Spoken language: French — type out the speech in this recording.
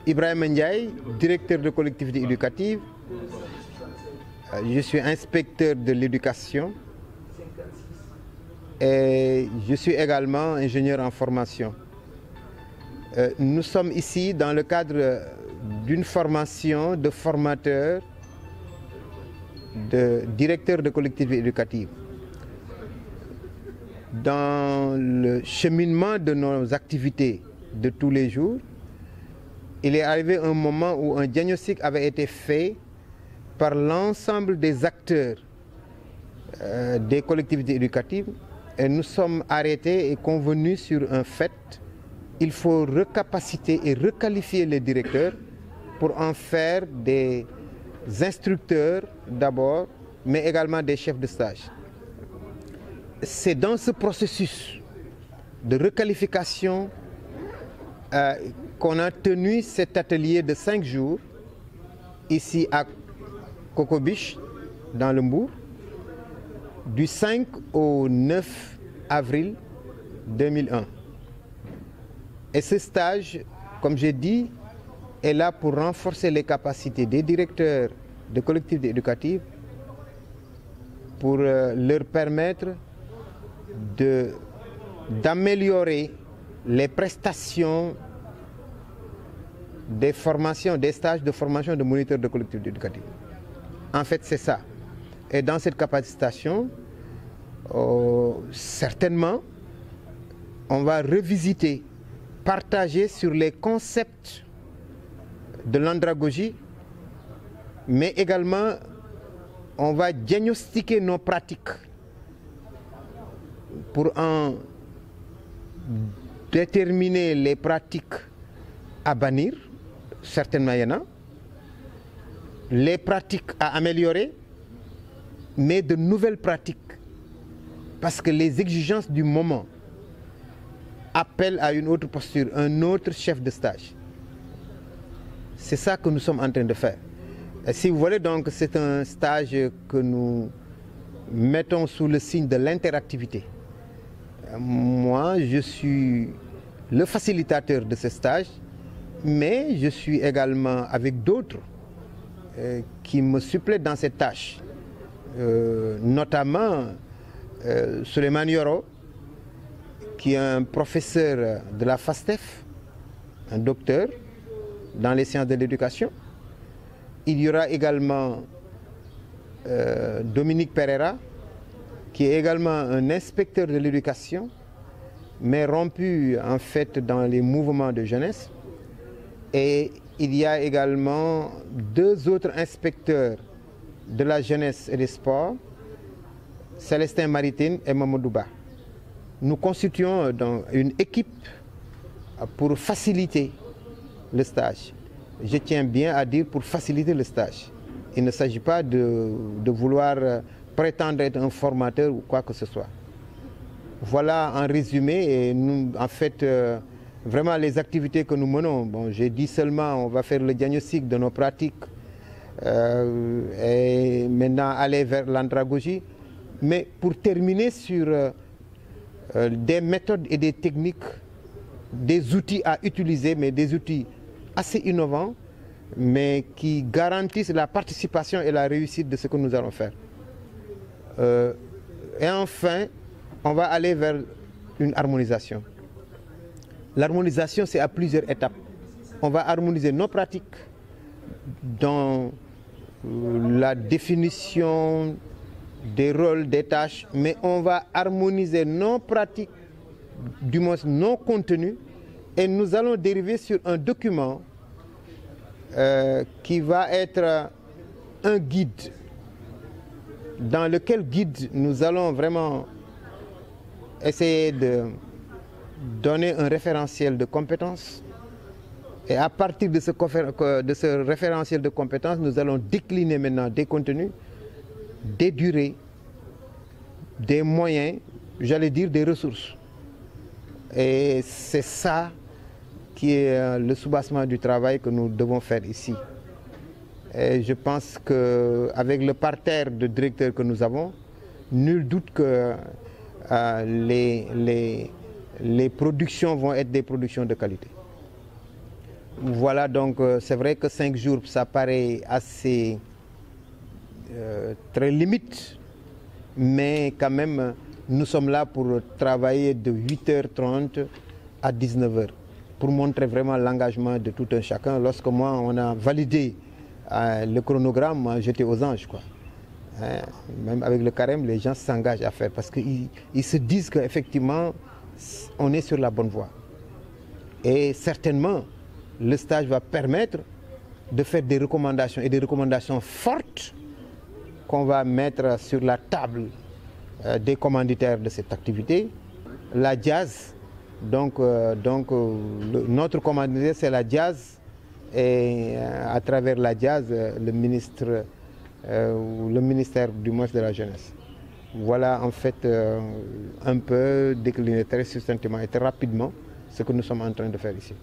Ibrahim Ndiaye, directeur de collectivité éducative. Je suis inspecteur de l'éducation et je suis également ingénieur en formation. Nous sommes ici dans le cadre d'une formation de formateur, de directeur de collectivité éducative. Dans le cheminement de nos activités de tous les jours, il est arrivé un moment où un diagnostic avait été fait par l'ensemble des acteurs des collectivités éducatives et nous sommes arrêtés et convenus sur un fait. Il faut recapaciter et requalifier les directeurs pour en faire des instructeurs d'abord, mais également des chefs de stage. C'est dans ce processus de requalification qu'on a tenu cet atelier de 5 jours ici à Cocobiche, dans le Mbour, du 5 au 9 avril 2001. Et ce stage, comme j'ai dit, est là pour renforcer les capacités des directeurs de collectivités éducatives, pour leur permettre d'améliorer les prestations des formations, des stages de formation de moniteurs de collectivités éducatives. En fait, c'est ça. Et dans cette capacitation, certainement, on va revisiter, partager sur les concepts de l'andragogie, mais également, on va diagnostiquer nos pratiques pour en déterminer les pratiques à bannir, certainement il y en a, les pratiques à améliorer, mais de nouvelles pratiques, parce que les exigences du moment appellent à une autre posture, un autre chef de stage. C'est ça que nous sommes en train de faire. Et si vous voulez, donc, c'est un stage que nous mettons sous le signe de l'interactivité. Moi, je suis le facilitateur de ce stage, mais je suis également avec d'autres qui me supplèent dans cette tâche, notamment Souleymane Yoro, qui est un professeur de la FASTEF, un docteur dans les sciences de l'éducation. Il y aura également Dominique Pereira, qui est également un inspecteur de l'éducation, mais rompu en fait dans les mouvements de jeunesse. Et il y a également 2 autres inspecteurs de la jeunesse et des sports, Célestin Maritin et Mamadou Ba. Nous constituons donc une équipe pour faciliter le stage. Je tiens bien à dire pour faciliter le stage. Il ne s'agit pas de vouloir prétendre être un formateur ou quoi que ce soit. Voilà en résumé, et nous, en fait, vraiment les activités que nous menons. Bon, j'ai dit seulement on va faire le diagnostic de nos pratiques et maintenant aller vers l'andragogie. Mais pour terminer sur des méthodes et des techniques, des outils à utiliser, mais des outils assez innovants, mais qui garantissent la participation et la réussite de ce que nous allons faire. Et enfin, on va aller vers une harmonisation. L'harmonisation, c'est à plusieurs étapes. On va harmoniser nos pratiques dans la définition des rôles, des tâches, mais on va harmoniser nos pratiques, du moins nos contenus, et nous allons dériver sur un document qui va être un guide, dans lequel guide nous allons vraiment essayer de donner un référentiel de compétences, et à partir de ce référentiel de compétences, nous allons décliner maintenant des contenus, des durées, des moyens, j'allais dire des ressources. Et c'est ça qui est le soubassement du travail que nous devons faire ici. Et je pense qu'avec le parterre de directeurs que nous avons, nul doute que les productions vont être des productions de qualité. Voilà, donc c'est vrai que 5 jours, ça paraît assez très limite, mais quand même, nous sommes là pour travailler de 8h30 à 19h, pour montrer vraiment l'engagement de tout un chacun. Lorsque moi, on a validé le chronogramme, moi, j'étais aux anges, quoi. Hein, même avec le carême, les gens s'engagent à faire parce qu'ils se disent qu'effectivement, on est sur la bonne voie. Et certainement, le stage va permettre de faire des recommandations et des recommandations fortes qu'on va mettre sur la table des commanditaires de cette activité. La Jazz, notre commanditaire c'est la Jazz et à travers la Jazz, le ministère du moins de la jeunesse. Voilà en fait un peu décliné très succinctement et très rapidement ce que nous sommes en train de faire ici.